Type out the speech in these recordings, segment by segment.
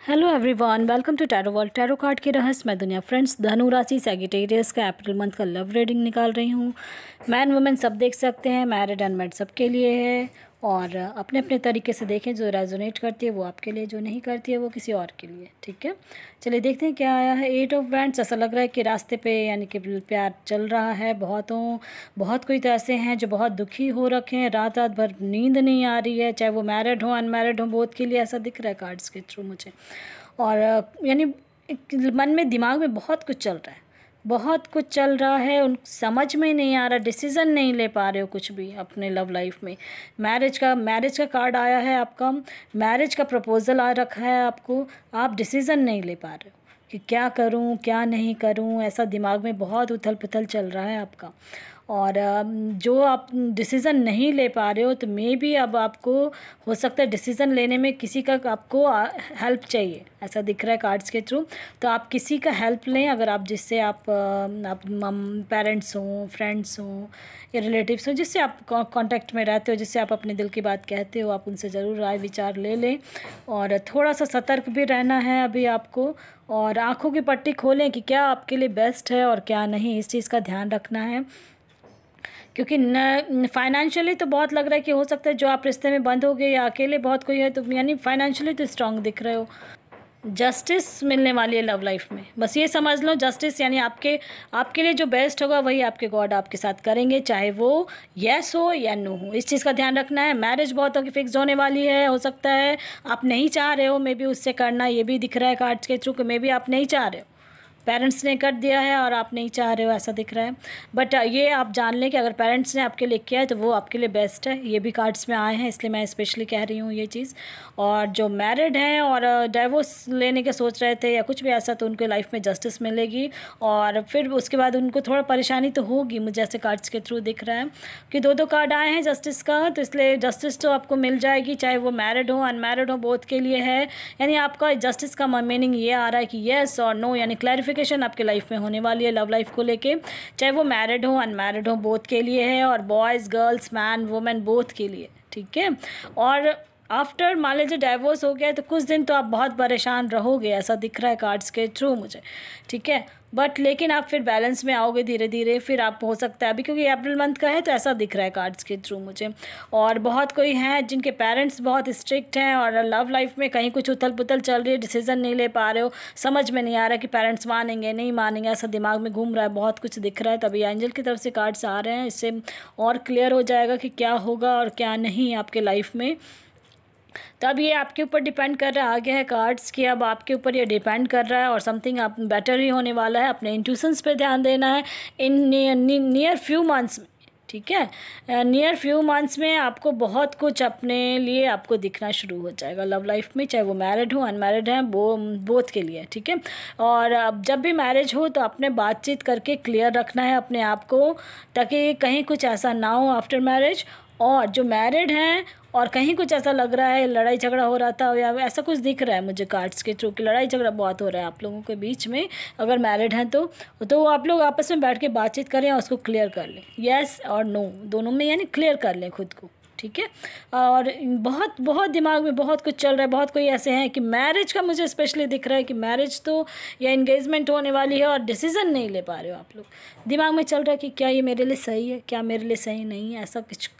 Hello everyone, welcome to tarot world. Tarot card की रहस्यमय दुनिया। फ्रेंड्स, धनु राशि सैजिटेरियस का अप्रैल मंथ का लव रीडिंग निकाल रही हूँ। मैन वुमेन सब देख सकते हैं, मैरिड अनमैरिड सबके लिए है। और अपने अपने तरीके से देखें, जो रेजोनेट करती है वो आपके लिए, जो नहीं करती है वो किसी और के लिए। ठीक है, चलिए देखते हैं क्या आया है। 8 ऑफ वैंड्स। ऐसा लग रहा है कि रास्ते पे यानी कि प्यार चल रहा है। बहुत कोई तो ऐसे हैं जो बहुत दुखी हो रखे हैं, रात रात भर नींद नहीं आ रही है, चाहे वो मैरिड हो अनमैरिड हो, बोथ के लिए ऐसा दिख रहा है कार्ड्स के थ्रू मुझे। और यानी मन में दिमाग में बहुत कुछ चल रहा है, बहुत कुछ चल रहा है। उन समझ में नहीं आ रहा, डिसीज़न नहीं ले पा रहे हो कुछ भी अपने लव लाइफ में। मैरिज का कार्ड आया है आपका। मैरिज का प्रपोज़ल आ रखा है आपको। आप डिसीज़न नहीं ले पा रहे हो कि क्या करूं क्या नहीं करूं। ऐसा दिमाग में बहुत उथल पुथल चल रहा है आपका। और जो आप डिसीज़न नहीं ले पा रहे हो, तो मे बी अब आपको हो सकता है डिसीज़न लेने में किसी का आपको हेल्प चाहिए, ऐसा दिख रहा है कार्ड्स के थ्रू। तो आप किसी का हेल्प लें, अगर आप जिससे आप पेरेंट्स हों, फ्रेंड्स हों या रिलेटिव्स हों, जिससे आप कांटेक्ट में रहते हो, जिससे आप अपने दिल की बात कहते हो, आप उनसे ज़रूर राय विचार ले लें। और थोड़ा सा सतर्क भी रहना है अभी आपको। और आँखों की पट्टी खोलें कि क्या आपके लिए बेस्ट है और क्या नहीं, इस चीज़ का ध्यान रखना है। क्योंकि न फाइनेंशियली तो बहुत लग रहा है कि हो सकता है जो आप रिश्ते में बंद हो गए या अकेले बहुत कोई है, तो यानी फाइनेंशियली तो स्ट्रांग दिख रहे हो। जस्टिस मिलने वाली है लव लाइफ में, बस ये समझ लो। जस्टिस यानी आपके लिए जो बेस्ट होगा वही आपके गॉड आपके साथ करेंगे, चाहे वो येस हो या नो हो। इस चीज़ का ध्यान रखना है। मैरिज बहुत होगी फिक्स होने वाली है। हो सकता है आप नहीं चाह रहे हो मे बी उससे करना, ये भी दिख रहा है कार्ड्स के थ्रू कि मे बी आप नहीं चाह रहे हो, पेरेंट्स ने कर दिया है और आप नहीं चाह रहे हो, ऐसा दिख रहा है। बट ये आप जान लें कि अगर पेरेंट्स ने आपके लिए किया है तो वो आपके लिए बेस्ट है। ये भी कार्ड्स में आए हैं, इसलिए मैं स्पेशली कह रही हूँ ये चीज़। और जो मैरिड हैं और डाइवोर्स लेने के सोच रहे थे या कुछ भी ऐसा, तो उनके लाइफ में जस्टिस मिलेगी। और फिर उसके बाद उनको थोड़ा परेशानी तो होगी, मुझे ऐसे कार्ड्स के थ्रू दिख रहा है कि दो कार्ड आए हैं जस्टिस का, तो इसलिए जस्टिस तो आपको मिल जाएगी, चाहे वो मैरिड हो अनमैरिड हो, बोथ के लिए है। यानी आपका जस्टिस का मीनिंग ये आ रहा है कि येस और नो, यानी क्लैरिफिकेशन आपके लाइफ में होने वाली है लव लाइफ को लेके, चाहे वो मैरिड हो अनमैरिड हो, बोथ के लिए है। और boys girls man women both के लिए, ठीक है। और आफ्टर मान लीजिए डाइवोर्स हो गया तो कुछ दिन तो आप बहुत परेशान रहोगे, ऐसा दिख रहा है कार्ड्स के थ्रू मुझे, ठीक है। बट लेकिन आप फिर बैलेंस में आओगे धीरे धीरे, फिर आप हो सकता है अभी, क्योंकि अप्रैल मंथ का है तो ऐसा दिख रहा है कार्ड्स के थ्रू मुझे। और बहुत कोई हैं जिनके पेरेंट्स बहुत स्ट्रिक्ट हैं और लव लाइफ में कहीं कुछ उथल पुथल चल रही है, डिसीजन नहीं ले पा रहे हो, समझ में नहीं आ रहा कि पेरेंट्स मानेंगे नहीं मानेंगे, ऐसा दिमाग में घूम रहा है, बहुत कुछ दिख रहा है। तभी एंजल की तरफ से कार्ड्स आ रहे हैं, इससे और क्लियर हो जाएगा कि क्या होगा और क्या नहीं आपके लाइफ में। तो अब ये आपके ऊपर डिपेंड कर रहा है, आ गया है कार्ड्स कि अब आपके ऊपर ये डिपेंड कर रहा है और समथिंग आप बेटर ही होने वाला है। अपने इंट्यूशंस पे ध्यान देना है इन नियर फ्यू मंथ्स में, ठीक है। नियर फ्यू मंथ्स में आपको बहुत कुछ अपने लिए आपको दिखना शुरू हो जाएगा लव लाइफ में, चाहे वो मैरिड हो अनमैरिड हैं, बोथ के लिए, ठीक है। और अब जब भी मैरिज हो तो अपने बातचीत करके क्लियर रखना है अपने आप को, ताकि कहीं कुछ ऐसा ना हो आफ्टर मैरिज। और जो मैरिड हैं और कहीं कुछ ऐसा लग रहा है लड़ाई झगड़ा हो रहा था या ऐसा कुछ दिख रहा है मुझे कार्ड्स के थ्रू कि लड़ाई झगड़ा बहुत हो रहा है आप लोगों के बीच में, अगर मैरिड हैं तो आप लोग आपस में बैठ के बातचीत करें और उसको क्लियर कर लें, येस और नो दोनों में, यानी क्लियर कर लें खुद को, ठीक है। और बहुत बहुत दिमाग में बहुत कुछ चल रहा है। बहुत कोई ऐसे हैं कि मैरिज का मुझे स्पेशली दिख रहा है कि मैरिज तो या एंगेजमेंट होने वाली है और डिसीज़न नहीं ले पा रहे हो आप लोग। दिमाग में चल रहा है कि क्या ये मेरे लिए सही है, क्या मेरे लिए सही नहीं है, ऐसा कुछ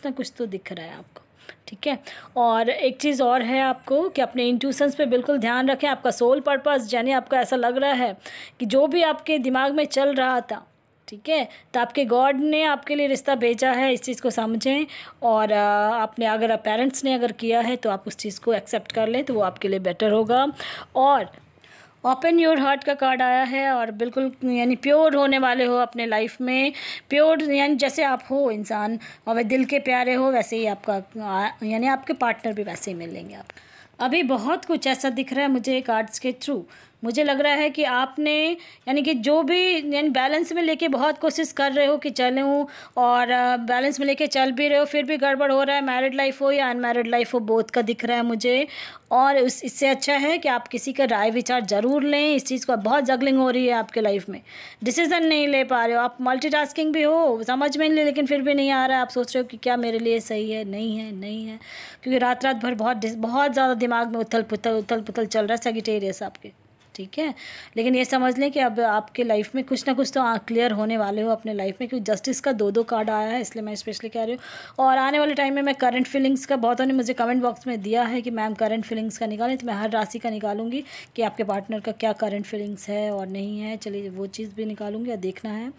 ना कुछ तो दिख रहा है आपको, ठीक है। और एक चीज़ और है आपको कि अपने इंट्यूशंस पे बिल्कुल ध्यान रखें। आपका सोल पर्पस, यानी आपका ऐसा लग रहा है कि जो भी आपके दिमाग में चल रहा था, ठीक है, तो आपके गॉड ने आपके लिए रिश्ता भेजा है, इस चीज़ को समझें। और आपने अगर पेरेंट्स ने अगर किया है तो आप उस चीज़ को एक्सेप्ट कर लें, तो वो आपके लिए बेटर होगा। और ओपन योर हार्ट का कार्ड आया है और बिल्कुल यानी प्योर होने वाले हो अपने लाइफ में। प्योर यानी जैसे आप हो इंसान और दिल के प्यारे हो, वैसे ही आपका यानी आपके पार्टनर भी वैसे ही मिलेंगे आप। अभी बहुत कुछ ऐसा दिख रहा है मुझे कार्ड्स के थ्रू। मुझे लग रहा है कि आपने यानी कि जो भी यानी बैलेंस में लेके बहुत कोशिश कर रहे हो कि चलूँ, और बैलेंस में लेके चल भी रहे हो, फिर भी गड़बड़ हो रहा है, मैरिड लाइफ हो या अनमैरिड लाइफ हो, बोथ का दिख रहा है मुझे। और इससे अच्छा है कि आप किसी का राय विचार ज़रूर लें। इस चीज़ को बहुत जगलिंग हो रही है आपके लाइफ में, डिसीज़न नहीं ले पा रहे हो आप, मल्टीटास्किंग भी हो, समझ में नहीं, लेकिन फिर भी नहीं आ रहा है। आप सोच रहे हो कि क्या मेरे लिए सही है, नहीं है, नहीं है, क्योंकि रात रात भर बहुत ज़्यादा दिमाग में उथल पुथल चल रहा है सेजिटेरियस आपके, ठीक है। लेकिन ये समझ लें कि अब आपके लाइफ में कुछ ना कुछ तो क्लियर होने वाले हो अपने लाइफ में, क्योंकि जस्टिस का 2-2 कार्ड आया है, इसलिए मैं स्पेशली कह रही हूँ। और आने वाले टाइम में मैं करंट फीलिंग्स का, बहुतों ने मुझे कमेंट बॉक्स में दिया है कि मैम करंट फीलिंग्स का निकालें, तो मैं हर राशि का निकालूंगी कि आपके पार्टनर का क्या करंट फीलिंग्स है और नहीं है। चलिए वो चीज़ भी निकालूंगी और देखना है।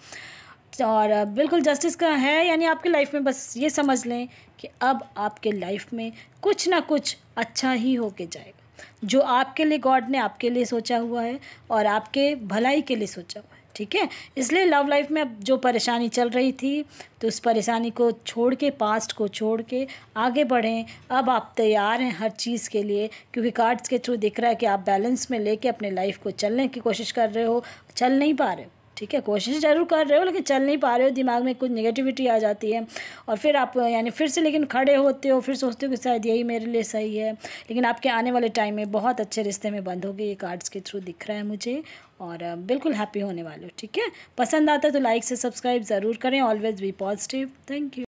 और बिल्कुल जस्टिस का है, यानी आपकी लाइफ में बस ये समझ लें कि अब आपके लाइफ में कुछ ना कुछ अच्छा ही होके जाएगा, जो आपके लिए गॉड ने आपके लिए सोचा हुआ है और आपके भलाई के लिए सोचा हुआ है, ठीक है। इसलिए लव लाइफ में अब जो परेशानी चल रही थी, तो उस परेशानी को छोड़ के, पास्ट को छोड़ के आगे बढ़ें। अब आप तैयार हैं हर चीज़ के लिए, क्योंकि कार्ड्स के थ्रू दिख रहा है कि आप बैलेंस में लेके अपने लाइफ को चलने की कोशिश कर रहे हो, चल नहीं पा रहे हो, ठीक है। कोशिश ज़रूर कर रहे हो लेकिन चल नहीं पा रहे हो, दिमाग में कुछ नेगेटिविटी आ जाती है, और फिर आप यानी फिर से लेकिन खड़े होते हो, फिर सोचते हो कि शायद यही मेरे लिए सही है। लेकिन आपके आने वाले टाइम में बहुत अच्छे रिश्ते में बंधोगे, ये कार्ड्स के थ्रू दिख रहा है मुझे, और बिल्कुल हैप्पी होने वाले हो, ठीक है। पसंद आता है तो लाइक से सब्सक्राइब ज़रूर करें। Always be positive. Thank you.